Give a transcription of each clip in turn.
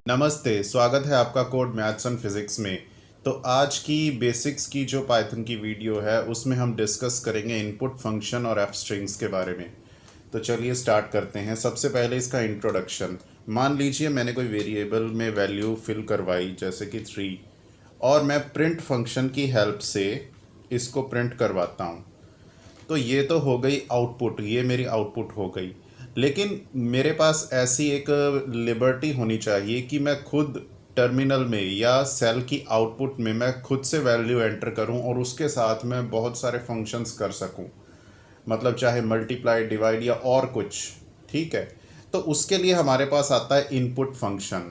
नमस्ते, स्वागत है आपका कोड मैथ्स एंड फिज़िक्स में। तो आज की बेसिक्स की जो पाइथन की वीडियो है उसमें हम डिस्कस करेंगे इनपुट फंक्शन और एफ स्ट्रिंग्स के बारे में। तो चलिए स्टार्ट करते हैं। सबसे पहले इसका इंट्रोडक्शन। मान लीजिए मैंने कोई वेरिएबल में वैल्यू फिल करवाई जैसे कि 3 और मैं प्रिंट फंक्शन की हेल्प से इसको प्रिंट करवाता हूँ। तो ये तो हो गई आउटपुट, ये मेरी आउटपुट हो गई। लेकिन मेरे पास ऐसी एक लिबर्टी होनी चाहिए कि मैं खुद टर्मिनल में या सेल की आउटपुट में मैं खुद से वैल्यू एंटर करूं और उसके साथ मैं बहुत सारे फंक्शंस कर सकूं। मतलब चाहे मल्टीप्लाई, डिवाइड या और कुछ। ठीक है, तो उसके लिए हमारे पास आता है इनपुट फंक्शन।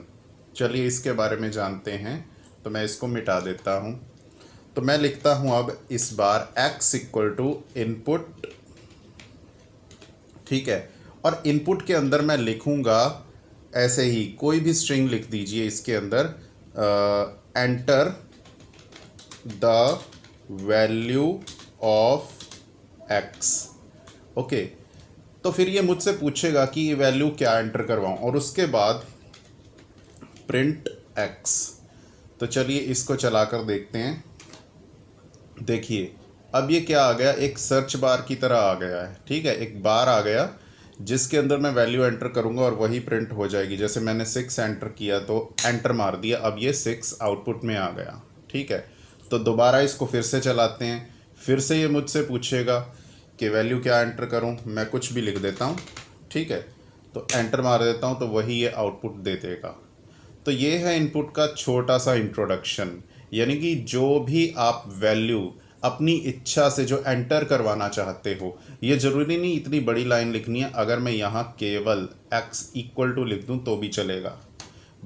चलिए इसके बारे में जानते हैं। तो मैं इसको मिटा देता हूं। तो मैं लिखता हूं अब इस बार x इक्वल टू इनपुट। ठीक है, और इनपुट के अंदर मैं लिखूंगा ऐसे ही कोई भी स्ट्रिंग लिख दीजिए इसके अंदर, enter the value of x। Okay, तो फिर ये मुझसे पूछेगा कि ये वैल्यू क्या एंटर करवाऊं और उसके बाद प्रिंट x। तो चलिए इसको चलाकर देखते हैं। देखिए अब ये क्या आ गया, एक सर्च बार की तरह आ गया है। ठीक है, एक बार आ गया जिसके अंदर मैं वैल्यू एंटर करूंगा और वही प्रिंट हो जाएगी। जैसे मैंने 6 एंटर किया तो एंटर मार दिया, अब ये 6 आउटपुट में आ गया। ठीक है, तो दोबारा इसको फिर से चलाते हैं। फिर से ये मुझसे पूछेगा कि वैल्यू क्या एंटर करूं, मैं कुछ भी लिख देता हूं। ठीक है, तो एंटर मार देता हूं तो वही ये आउटपुट दे देगा। तो ये है इनपुट का छोटा सा इंट्रोडक्शन। यानी कि जो भी आप वैल्यू अपनी इच्छा से जो एंटर करवाना चाहते हो, ये ज़रूरी नहीं इतनी बड़ी लाइन लिखनी है। अगर मैं यहाँ केवल x इक्वल टू लिख दूँ तो भी चलेगा।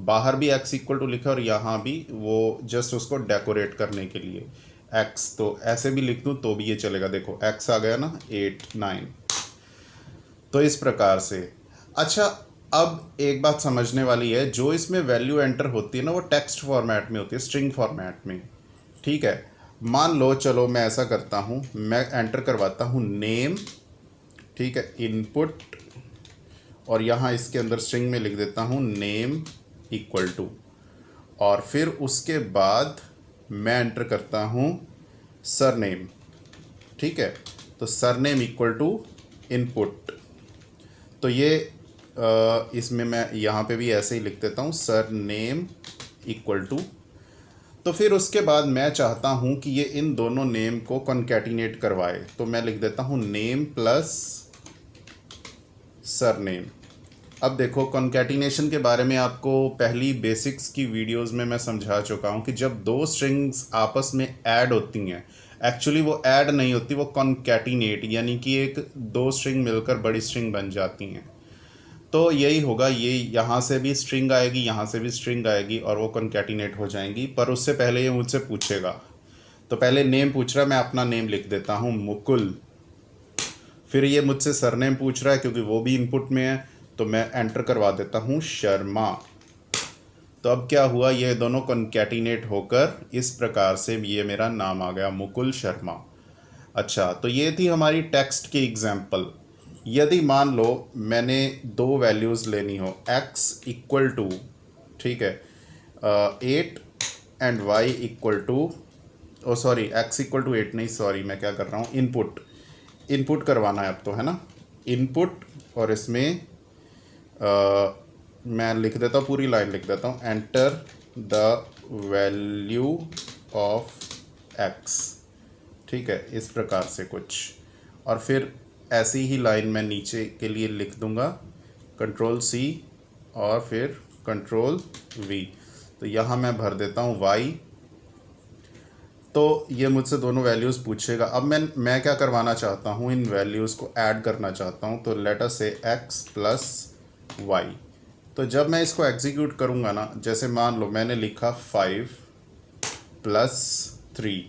बाहर भी x इक्वल टू लिखा और यहाँ भी, वो जस्ट उसको डेकोरेट करने के लिए x, तो ऐसे भी लिख दूँ तो भी ये चलेगा। देखो x आ गया ना, 8 9। तो इस प्रकार से। अच्छा, अब एक बात समझने वाली है, जो इसमें वैल्यू एंटर होती है ना वो टेक्स्ट फॉर्मेट में होती है, स्ट्रिंग फॉर्मेट में। ठीक है, मान लो, चलो मैं ऐसा करता हूँ, मैं एंटर करवाता हूँ नेम। ठीक है, इनपुट, और यहाँ इसके अंदर स्ट्रिंग में लिख देता हूँ नेम इक्वल टू, और फिर उसके बाद मैं एंटर करता हूँ सरनेम। ठीक है, तो सरनेम इक्वल टू इनपुट। तो ये इसमें मैं यहाँ पे भी ऐसे ही लिख देता हूँ सरनेम इक्वल टू। तो फिर उसके बाद मैं चाहता हूँ कि ये इन दोनों नेम को कॉन्कैटिनेट करवाए, तो मैं लिख देता हूँ नेम प्लस सरनेम। अब देखो, कॉन्कैटिनेशन के बारे में आपको पहली बेसिक्स की वीडियोस में मैं समझा चुका हूँ कि जब दो स्ट्रिंग्स आपस में ऐड होती हैं, एक्चुअली वो ऐड नहीं होती, वो कॉन्कैटिनेट, यानी कि एक दो स्ट्रिंग मिलकर बड़ी स्ट्रिंग बन जाती हैं। तो यही होगा, ये यहाँ से भी स्ट्रिंग आएगी, यहाँ से भी स्ट्रिंग आएगी और वो कॉन्कैटिनेट हो जाएंगी। पर उससे पहले ये मुझसे पूछेगा, तो पहले नेम पूछ रहा है, मैं अपना नेम लिख देता हूँ मुकुल। फिर ये मुझसे सरनेम पूछ रहा है क्योंकि वो भी इनपुट में है, तो मैं एंटर करवा देता हूँ शर्मा। तो अब क्या हुआ, ये दोनों कॉन्कैटिनेट होकर इस प्रकार से ये मेरा नाम आ गया, मुकुल शर्मा। अच्छा, तो ये थी हमारी टेक्स्ट की एग्जाम्पल। यदि मान लो मैंने दो वैल्यूज़ लेनी हो, x इक्वल टू, ठीक है, 8 and y equal to, oh sorry, x equal to 8 नहीं, सॉरी मैं क्या कर रहा हूँ, इनपुट करवाना है अब तो, है ना, इनपुट। और इसमें मैं लिख देता हूँ, पूरी लाइन लिख देता हूँ, enter the value of x। ठीक है, इस प्रकार से कुछ। और फिर ऐसी ही लाइन मैं नीचे के लिए लिख दूंगा, कंट्रोल C और फिर कंट्रोल V। तो यहाँ मैं भर देता हूँ y। तो ये मुझसे दोनों वैल्यूज़ पूछेगा। अब मैं क्या करवाना चाहता हूँ, इन वैल्यूज़ को ऐड करना चाहता हूँ। तो लेट अस से x प्लस y। तो जब मैं इसको एग्जीक्यूट करूँगा ना, जैसे मान लो मैंने लिखा 5 प्लस 3,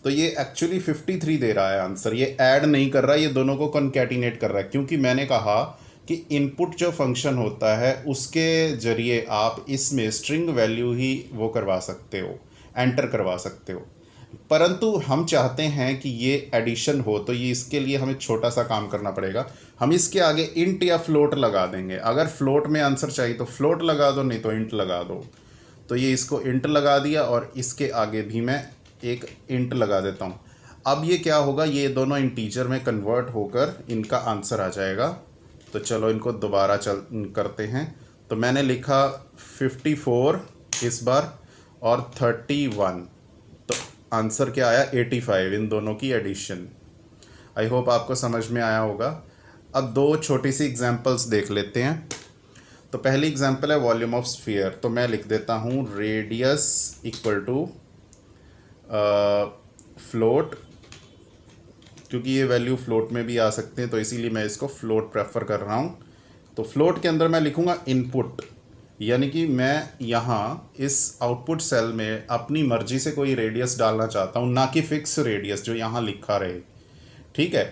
तो ये एक्चुअली 53 दे रहा है आंसर। ये ऐड नहीं कर रहा है, ये दोनों को कॉन्कैटिनेट कर रहा है, क्योंकि मैंने कहा कि इनपुट जो फंक्शन होता है उसके ज़रिए आप इसमें स्ट्रिंग वैल्यू ही वो करवा सकते हो, एंटर करवा सकते हो। परंतु हम चाहते हैं कि ये एडिशन हो, तो ये इसके लिए हमें छोटा सा काम करना पड़ेगा। हम इसके आगे इंट या फ्लोट लगा देंगे। अगर फ्लोट में आंसर चाहिए तो फ्लोट लगा दो, नहीं तो इंट लगा दो। तो ये इसको इंट लगा दिया और इसके आगे भी मैं एक इंट लगा देता हूँ। अब ये क्या होगा, ये दोनों इंटीजर में कन्वर्ट होकर इनका आंसर आ जाएगा। तो चलो इनको दोबारा करते हैं। तो मैंने लिखा 54 इस बार और 31, तो आंसर क्या आया 85, इन दोनों की एडिशन। आई होप आपको समझ में आया होगा। अब दो छोटी सी एग्जांपल्स देख लेते हैं। तो पहली एग्जांपल है वॉल्यूम ऑफ स्फीयर। तो मैं लिख देता हूँ रेडियस इक्वल टू फ्लोट, क्योंकि ये वैल्यू फ्लोट में भी आ सकते हैं, तो इसीलिए मैं इसको फ्लोट प्रेफर कर रहा हूँ। तो फ्लोट के अंदर मैं लिखूँगा इनपुट, यानी कि मैं यहाँ इस आउटपुट सेल में अपनी मर्जी से कोई रेडियस डालना चाहता हूँ, ना कि फिक्स रेडियस जो यहाँ लिखा रहे। ठीक है,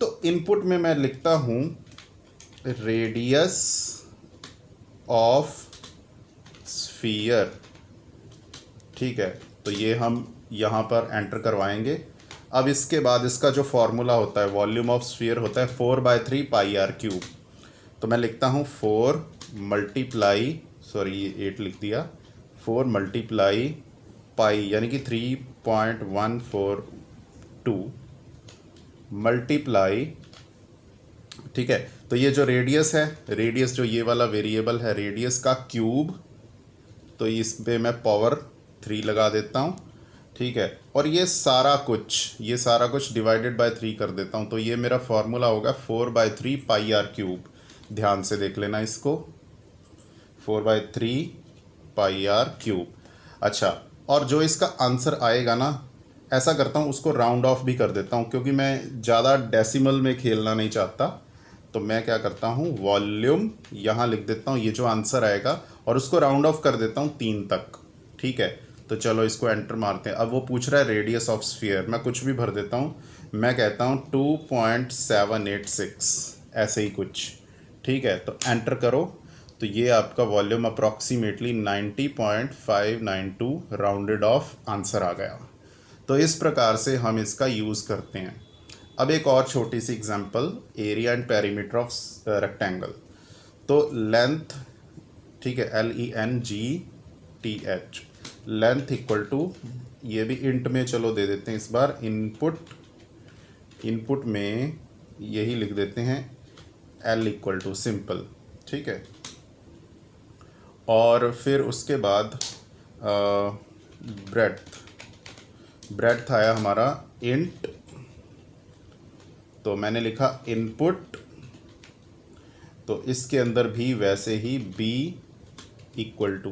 तो इनपुट में मैं लिखता हूँ रेडियस ऑफ स्फीयर। ठीक है, तो ये हम यहाँ पर एंटर करवाएंगे। अब इसके बाद इसका जो फॉर्मूला होता है वॉल्यूम ऑफ स्फीयर होता है 4/3 पाई आर क्यूब। तो मैं लिखता हूँ 4 मल्टीप्लाई, सॉरी ये 8 लिख दिया, 4 मल्टीप्लाई पाई यानी कि 3.142 मल्टीप्लाई। ठीक है, तो ये जो रेडियस है, रेडियस जो ये वाला वेरिएबल है रेडियस का क्यूब, तो इस पे मैं पावर 3 लगा देता हूँ। ठीक है, और ये सारा कुछ डिवाइडेड बाय 3 कर देता हूँ। तो ये मेरा फॉर्मूला होगा 4/3 पाई आर क्यूब। ध्यान से देख लेना इसको, 4/3 पाई आर क्यूब। अच्छा, और जो इसका आंसर आएगा ना, ऐसा करता हूँ उसको राउंड ऑफ भी कर देता हूँ, क्योंकि मैं ज़्यादा डेसिमल में खेलना नहीं चाहता। तो मैं क्या करता हूँ, वॉल्यूम यहाँ लिख देता हूँ ये जो आंसर आएगा, और उसको राउंड ऑफ कर देता हूँ 3 तक। ठीक है, तो चलो इसको एंटर मारते हैं। अब वो पूछ रहा है रेडियस ऑफ स्फीयर, मैं कुछ भी भर देता हूँ। मैं कहता हूँ 2.786, ऐसे ही कुछ। ठीक है, तो एंटर करो। तो ये आपका volume approximately 90.592 rounded off answer आ गया। तो इस प्रकार से हम इसका यूज़ करते हैं। अब एक और छोटी सी example, area and perimeter of rectangle. तो लेंथ, ठीक है, LENGTH, लेंथ इक्वल टू, ये भी इंट में चलो दे देते हैं इस बार, इनपुट में यही लिख देते हैं L इक्वल टू सिंपल। ठीक है, और फिर उसके बाद ब्रेड्थ आया हमारा इंट। तो मैंने लिखा इनपुट, तो इसके अंदर भी वैसे ही b इक्वल टू,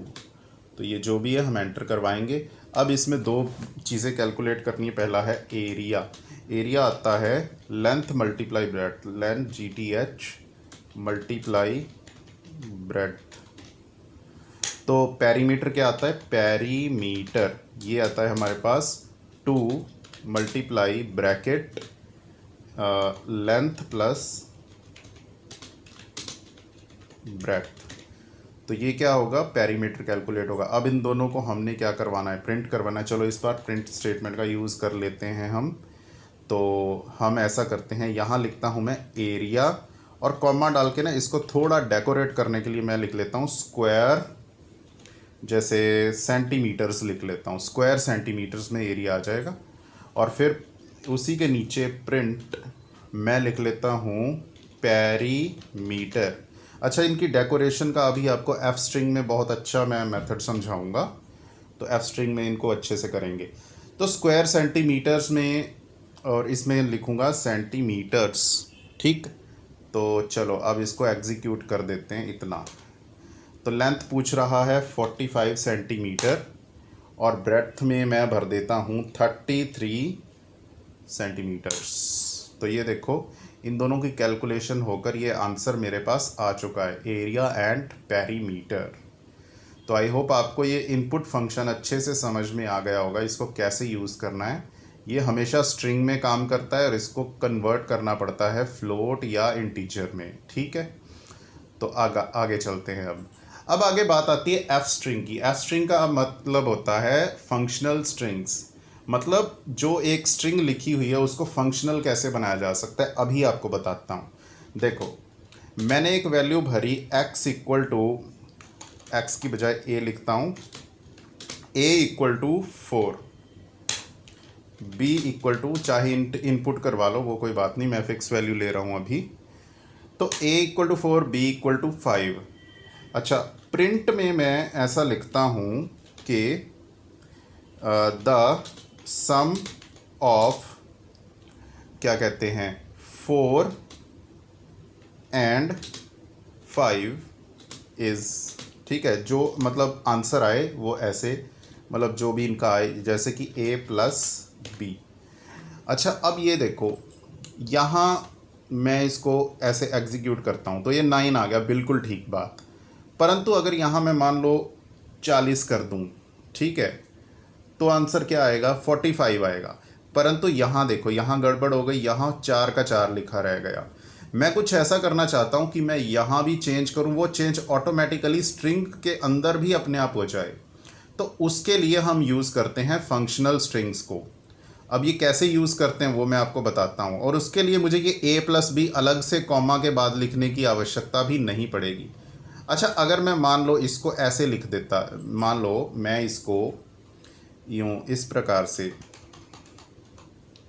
तो ये जो भी है हम एंटर करवाएंगे। अब इसमें दो चीज़ें कैलकुलेट करनी है। पहला है एरिया आता है length multiply breadth, length GTH multiply breadth. तो पेरीमीटर क्या आता है, पेरीमीटर ये आता है हमारे पास 2 multiply bracket length plus breadth. तो ये क्या होगा, पेरीमीटर कैलकुलेट होगा। अब इन दोनों को हमने क्या करवाना है, प्रिंट करवाना है। चलो इस बार प्रिंट स्टेटमेंट का यूज़ कर लेते हैं हम। तो हम ऐसा करते हैं, यहाँ लिखता हूँ मैं एरिया, और कॉमा डाल के ना इसको थोड़ा डेकोरेट करने के लिए मैं लिख लेता हूँ स्क्वायर, जैसे सेंटीमीटर्स लिख लेता हूँ, स्क्वायर सेंटीमीटर्स में एरिया आ जाएगा। और फिर उसी के नीचे प्रिंट मैं लिख लेता हूँ पेरीमीटर। अच्छा, इनकी डेकोरेशन का अभी आपको एफ स्ट्रिंग में बहुत अच्छा मैं मेथड समझाऊंगा, तो एफ स्ट्रिंग में इनको अच्छे से करेंगे। तो स्क्वायर सेंटीमीटर्स में, और इसमें लिखूंगा सेंटीमीटर्स। ठीक, तो चलो अब इसको एग्जीक्यूट कर देते हैं। इतना तो लेंथ पूछ रहा है 45 सेंटीमीटर, और ब्रेड्थ में मैं भर देता हूँ 33 सेंटीमीटर्स। तो ये देखो, इन दोनों की कैलकुलेशन होकर ये आंसर मेरे पास आ चुका है, एरिया एंड पेरीमीटर। तो आई होप आपको ये इनपुट फंक्शन अच्छे से समझ में आ गया होगा, इसको कैसे यूज़ करना है। ये हमेशा स्ट्रिंग में काम करता है और इसको कन्वर्ट करना पड़ता है फ्लोट या इंटीजर में। ठीक है, तो आगे चलते हैं। अब आगे बात आती है एफ स्ट्रिंग की। एफ स्ट्रिंग का मतलब होता है फंक्शनल स्ट्रिंग्स, मतलब जो एक स्ट्रिंग लिखी हुई है उसको फंक्शनल कैसे बनाया जा सकता है अभी आपको बताता हूँ। देखो, मैंने एक वैल्यू भरी x इक्वल टू, एक्स की बजाय a लिखता हूँ, a equal to 4, b equal to, चाहे इनपुट करवा लो वो कोई बात नहीं, मैं फिक्स वैल्यू ले रहा हूँ अभी। तो a equal to 4, b equal to 5। अच्छा, प्रिंट में मैं ऐसा लिखता हूँ कि द सम ऑफ, क्या कहते हैं, 4 एंड 5 इज़, ठीक है, जो मतलब आंसर आए वो ऐसे, मतलब जो भी इनका आए, जैसे कि a प्लस बी। अच्छा, अब ये देखो, यहाँ मैं इसको ऐसे एग्जीक्यूट करता हूँ तो ये 9 आ गया, बिल्कुल ठीक बात। परंतु अगर यहाँ मैं मान लो 40 कर दूँ, ठीक है, तो आंसर क्या आएगा, 45 आएगा। परंतु यहाँ देखो, यहाँ गड़बड़ हो गई, यहाँ 4 का 4 लिखा रह गया। मैं कुछ ऐसा करना चाहता हूँ कि मैं यहाँ भी चेंज करूँ, वो चेंज ऑटोमेटिकली स्ट्रिंग के अंदर भी अपने आप हो जाए। तो उसके लिए हम यूज़ करते हैं फंक्शनल स्ट्रिंग्स को। अब ये कैसे यूज़ करते हैं वो मैं आपको बताता हूँ, और उसके लिए मुझे ये a प्लस बी अलग से कॉमा के बाद लिखने की आवश्यकता भी नहीं पड़ेगी। अच्छा, अगर मैं मान लो इसको ऐसे लिख देता, मान लो मैं इसको यूँ इस प्रकार से,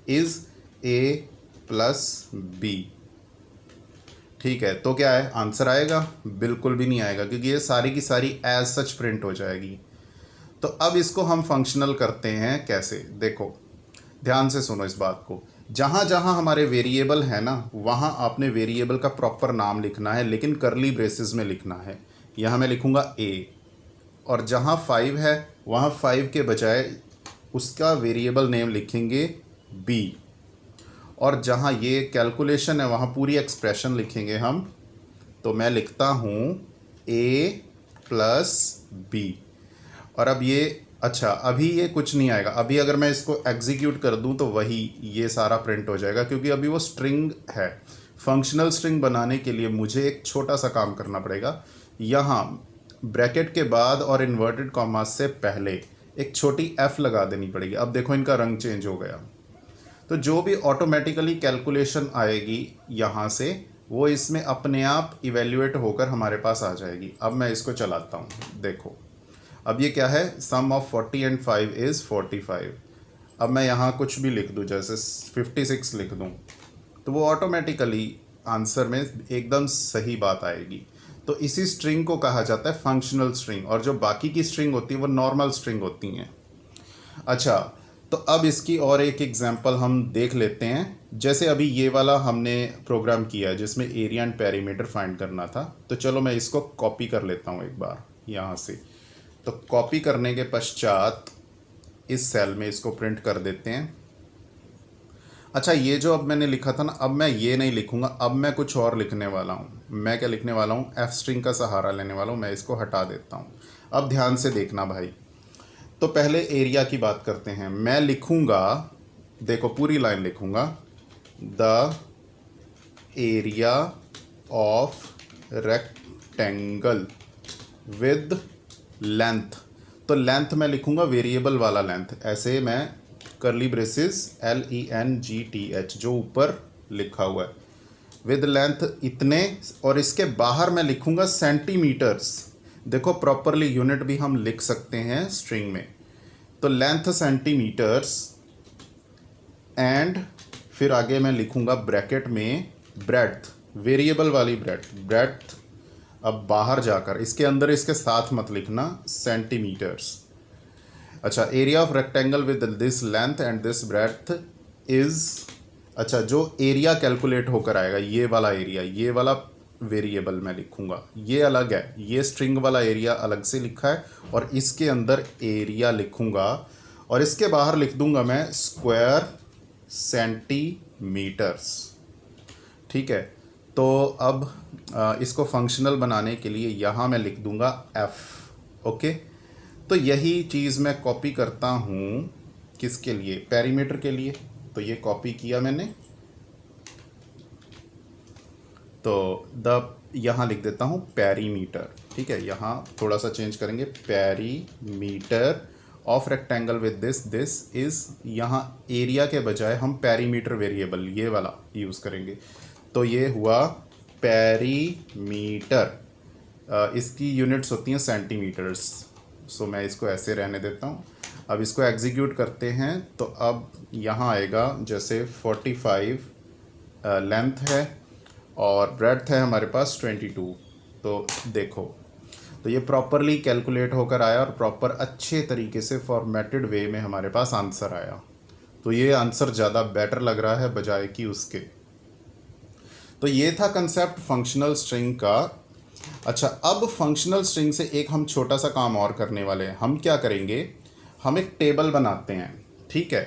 इज़ a प्लस बी, ठीक है, तो क्या है, आंसर आएगा? बिल्कुल भी नहीं आएगा, क्योंकि ये सारी की सारी एज सच प्रिंट हो जाएगी। तो अब इसको हम फंक्शनल करते हैं कैसे, देखो ध्यान से सुनो इस बात को। जहाँ जहाँ हमारे वेरिएबल है ना, वहाँ आपने वेरिएबल का प्रॉपर नाम लिखना है, लेकिन करली ब्रेसेस में लिखना है। यहाँ मैं लिखूँगा a, और जहाँ 5 है वहाँ 5 के बजाय उसका वेरिएबल नेम लिखेंगे b, और जहाँ ये कैलकुलेशन है वहाँ पूरी एक्सप्रेशन लिखेंगे हम। तो मैं लिखता हूँ a प्लस बी, और अब ये, अच्छा अभी ये कुछ नहीं आएगा, अभी अगर मैं इसको एग्जीक्यूट कर दूं तो वही ये सारा प्रिंट हो जाएगा, क्योंकि अभी वो स्ट्रिंग है। फंक्शनल स्ट्रिंग बनाने के लिए मुझे एक छोटा सा काम करना पड़ेगा। यहाँ ब्रैकेट के बाद और इन्वर्टेड कॉमा से पहले एक छोटी f लगा देनी पड़ेगी। अब देखो इनका रंग चेंज हो गया। तो जो भी ऑटोमेटिकली कैलकुलेशन आएगी यहाँ से, वो इसमें अपने आप इवेल्युएट होकर हमारे पास आ जाएगी। अब मैं इसको चलाता हूँ, देखो अब ये क्या है, सम ऑफ 40 एंड 5 इज़ 45। अब मैं यहाँ कुछ भी लिख दूँ, जैसे 56 लिख दूँ, तो वो ऑटोमेटिकली आंसर में एकदम सही बात आएगी। तो इसी स्ट्रिंग को कहा जाता है फंक्शनल स्ट्रिंग, और जो बाकी की स्ट्रिंग होती है वो नॉर्मल स्ट्रिंग होती हैं। अच्छा, तो अब इसकी और एक एग्जांपल हम देख लेते हैं। जैसे अभी ये वाला हमने प्रोग्राम किया जिसमें एरिया एंड पेरीमीटर फाइंड करना था, तो चलो मैं इसको कॉपी कर लेता हूँ एक बार यहाँ से। तो कॉपी करने के पश्चात इस सेल में इसको प्रिंट कर देते हैं। अच्छा, ये जो अब मैंने लिखा था ना, अब मैं ये नहीं लिखूंगा, अब मैं कुछ और लिखने वाला हूँ। मैं क्या लिखने वाला हूँ, एफ स्ट्रिंग का सहारा लेने वाला हूँ। मैं इसको हटा देता हूँ। अब ध्यान से देखना भाई। तो पहले एरिया की बात करते हैं। मैं लिखूंगा, देखो पूरी लाइन लिखूंगा, the area of rectangle with length. तो लेंथ मैं लिखूंगा वेरिएबल वाला लेंथ, ऐसे मैं करली ब्रेसेस LENGTH जो ऊपर लिखा हुआ है, विद लेंथ इतने, और इसके बाहर मैं लिखूंगा सेंटीमीटर्स। देखो प्रॉपरली यूनिट भी हम लिख सकते हैं स्ट्रिंग में। तो लेंथ सेंटीमीटर्स, एंड फिर आगे मैं लिखूंगा ब्रैकेट में ब्रेड्थ, वेरिएबल वाली ब्रेड्थ। अब बाहर जाकर इसके अंदर इसके साथ मत लिखना सेंटीमीटर्स। अच्छा, area of rectangle with this length and this breadth is, अच्छा जो एरिया कैलकुलेट होकर आएगा, ये वाला एरिया, ये वाला वेरिएबल मैं लिखूंगा, ये अलग है, ये स्ट्रिंग वाला एरिया अलग से लिखा है, और इसके अंदर एरिया लिखूंगा, और इसके बाहर लिख दूंगा मैं स्क्वायर सेंटीमीटर्स। ठीक है, तो अब इसको फंक्शनल बनाने के लिए यहाँ मैं लिख दूंगा f। ओके, तो यही चीज़ मैं कॉपी करता हूँ, किसके लिए, पेरीमीटर के लिए। तो ये कॉपी किया मैंने, तो यहाँ लिख देता हूँ पेरीमीटर। ठीक है, यहाँ थोड़ा सा चेंज करेंगे, perimeter of rectangle with this is, यहाँ एरिया के बजाय हम पेरीमीटर वेरिएबल ये वाला यूज़ करेंगे। तो ये हुआ पेरीमीटर, इसकी यूनिट्स होती हैं सेंटीमीटर्स। सो मैं इसको ऐसे रहने देता हूँ। अब इसको एग्जीक्यूट करते हैं तो अब यहाँ आएगा जैसे 45 लेंथ है और ब्रेड्थ है हमारे पास 22। तो देखो, तो ये प्रॉपरली कैलकुलेट होकर आया और प्रॉपर अच्छे तरीके से फॉर्मेटेड वे में हमारे पास आंसर आया। तो ये आंसर ज़्यादा बेटर लग रहा है बजाय कि उसके। तो ये था कंसेप्ट फंक्शनल स्ट्रिंग का। अच्छा, अब फंक्शनल स्ट्रिंग से एक हम छोटा सा काम और करने वाले हैं। हम क्या करेंगे, हम एक टेबल बनाते हैं, ठीक है।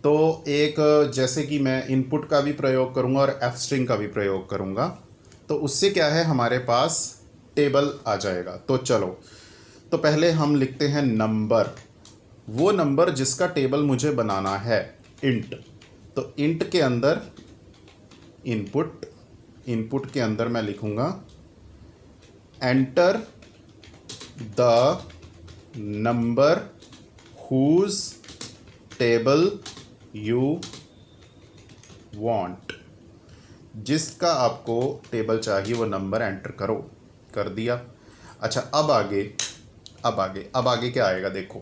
तो एक जैसे कि मैं इनपुट का भी प्रयोग करूंगा और एफ स्ट्रिंग का भी प्रयोग करूंगा, तो उससे क्या है हमारे पास टेबल आ जाएगा। तो चलो, तो पहले हम लिखते हैं नंबर, वो नंबर जिसका टेबल मुझे बनाना है, इंट। तो इंट के अंदर इनपुट, इनपुट के अंदर मैं लिखूंगा enter the number whose table you want, जिसका आपको टेबल चाहिए वो नंबर एंटर करो। कर दिया। अच्छा, अब आगे क्या आएगा देखो।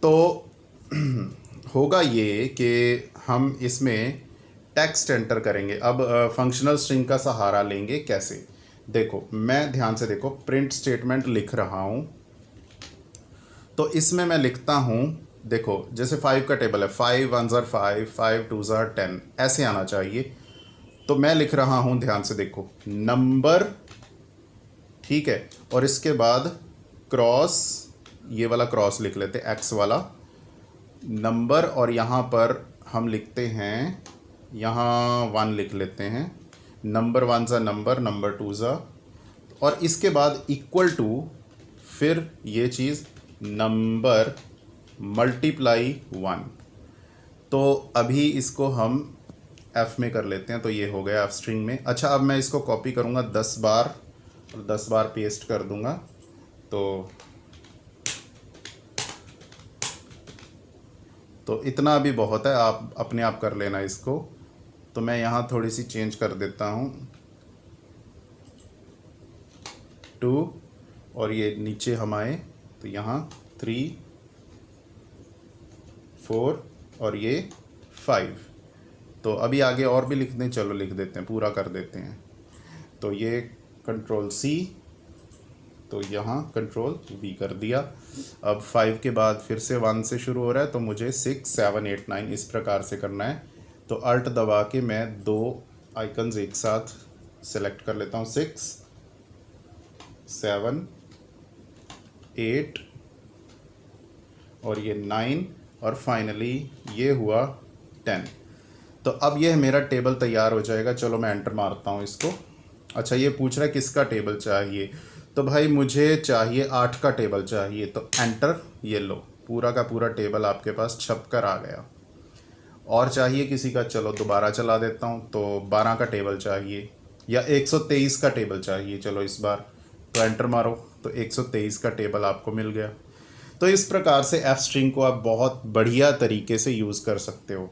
तो होगा ये कि हम इसमें टेक्स्ट एंटर करेंगे। अब फंक्शनल स्ट्रिंग का सहारा लेंगे कैसे, देखो मैं ध्यान से देखो, प्रिंट स्टेटमेंट लिख रहा हूँ। तो इसमें मैं लिखता हूँ, देखो जैसे 5 का टेबल है, 5 1 ज़ार 5, 5 2 ज़ार 10, ऐसे आना चाहिए। तो मैं लिख रहा हूँ, ध्यान से देखो, नंबर, ठीक है, और इसके बाद क्रॉस, ये वाला क्रॉस लिख लेते हैं, एक्स वाला नंबर, और यहाँ पर हम लिखते हैं, यहाँ 1 लिख लेते हैं, नंबर 1 ज़ा नंबर, नंबर 2 ज़ा, और इसके बाद इक्वल टू, फिर ये चीज़ नंबर मल्टीप्लाई 1। तो अभी इसको हम एफ में कर लेते हैं, तो ये हो गया एफ स्ट्रिंग में। अच्छा, अब मैं इसको कॉपी करूँगा 10 बार और 10 बार पेस्ट कर दूँगा। तो इतना अभी बहुत है, आप अपने आप कर लेना इसको। तो मैं यहाँ थोड़ी सी चेंज कर देता हूँ 2, और ये नीचे हम आए तो यहाँ 3 4 और ये 5। तो अभी आगे और भी लिख दें, चलो लिख देते हैं, पूरा कर देते हैं। तो ये कंट्रोल सी, तो यहाँ कंट्रोल वी कर दिया। अब 5 के बाद फिर से 1 से शुरू हो रहा है, तो मुझे 6 7 8 9 इस प्रकार से करना है। तो अल्ट दबा के मैं 2 आइकन्स एक साथ सेलेक्ट कर लेता हूँ, 6 7 8 और ये 9 और फाइनली ये हुआ 10। तो अब यह मेरा टेबल तैयार हो जाएगा। चलो मैं एंटर मारता हूँ इसको। अच्छा, ये पूछ रहा है किसका टेबल चाहिए, तो भाई मुझे चाहिए 8 का टेबल चाहिए। तो एंटर, ये लो, पूरा का पूरा टेबल आपके पास छप कर आ गया। और चाहिए किसी का, चलो दोबारा चला देता हूँ, तो 12 का टेबल चाहिए या 123 का टेबल चाहिए, चलो इस बार, तो एंटर मारो, तो 123 का टेबल आपको मिल गया। तो इस प्रकार से एफ स्ट्रिंग को आप बहुत बढ़िया तरीके से यूज़ कर सकते हो।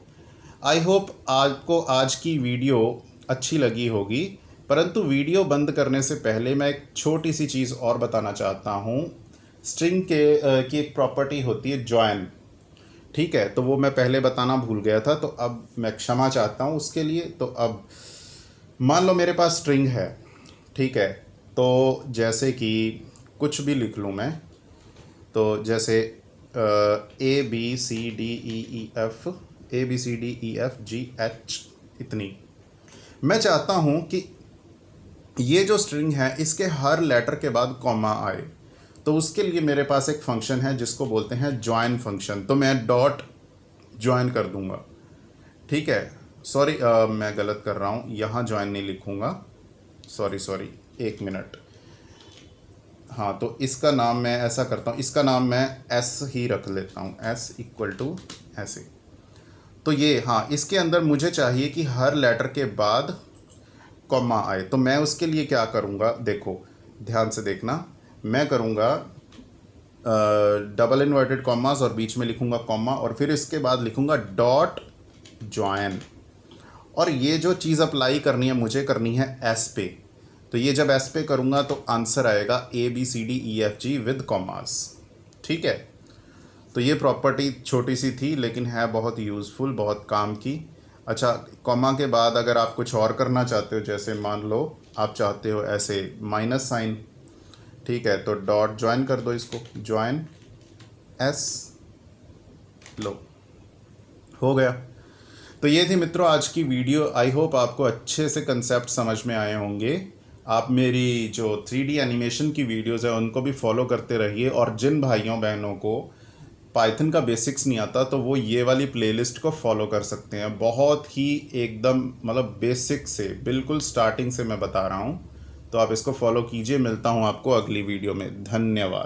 आई होप आपको आज की वीडियो अच्छी लगी होगी, परंतु वीडियो बंद करने से पहले मैं एक छोटी सी चीज़ और बताना चाहता हूँ। स्ट्रिंग की एक प्रॉपर्टी होती है जॉइन, ठीक है, तो वो मैं पहले बताना भूल गया था, तो अब मैं क्षमा चाहता हूँ उसके लिए। तो अब मान लो मेरे पास स्ट्रिंग है, ठीक है, तो जैसे कि कुछ भी लिख लूँ मैं, तो जैसे ABCDEF इतनी। मैं चाहता हूँ कि ये जो स्ट्रिंग है इसके हर लेटर के बाद कॉमा आए, तो उसके लिए मेरे पास एक फंक्शन है जिसको बोलते हैं जॉइन फंक्शन। तो मैं डॉट जॉइन कर दूंगा, ठीक है, सॉरी मैं गलत कर रहा हूँ, यहाँ जॉइन नहीं लिखूँगा, सॉरी 1 मिनट। हाँ, तो इसका नाम मैं ऐसा करता हूँ, इसका नाम मैं एस ही रख लेता हूँ, एस इक्वल टू ऐसे। तो ये, हाँ, इसके अंदर मुझे चाहिए कि हर लेटर के बाद कॉमा आए। तो मैं उसके लिए क्या करूँगा, देखो ध्यान से देखना, मैं करूँगा डबल इन्वर्टेड कॉमास और बीच में लिखूंगा कॉमा और फिर इसके बाद लिखूंगा डॉट जॉइन। और ये जो चीज़ अप्लाई करनी है मुझे करनी है एस पे, तो ये जब एस पे करूँगा तो आंसर आएगा ABCDEFG विद कॉमास। ठीक है, तो ये प्रॉपर्टी छोटी सी थी लेकिन है बहुत यूज़फुल, बहुत काम की। अच्छा, कॉमा के बाद अगर आप कुछ और करना चाहते हो, जैसे मान लो आप चाहते हो ऐसे माइनस साइन, ठीक है, तो डॉट ज्वाइन कर दो इसको, ज्वाइन एस, लो हो गया। तो ये थी मित्रों आज की वीडियो। आई होप आपको अच्छे से कंसेप्ट समझ में आए होंगे। आप मेरी जो 3D एनिमेशन की वीडियोस है उनको भी फॉलो करते रहिए, और जिन भाइयों बहनों को पाइथन का बेसिक्स नहीं आता तो वो ये वाली प्लेलिस्ट को फॉलो कर सकते हैं। बहुत ही एकदम मतलब बेसिक से बिल्कुल स्टार्टिंग से मैं बता रहा हूँ, तो आप इसको फॉलो कीजिए। मिलता हूँ आपको अगली वीडियो में। धन्यवाद।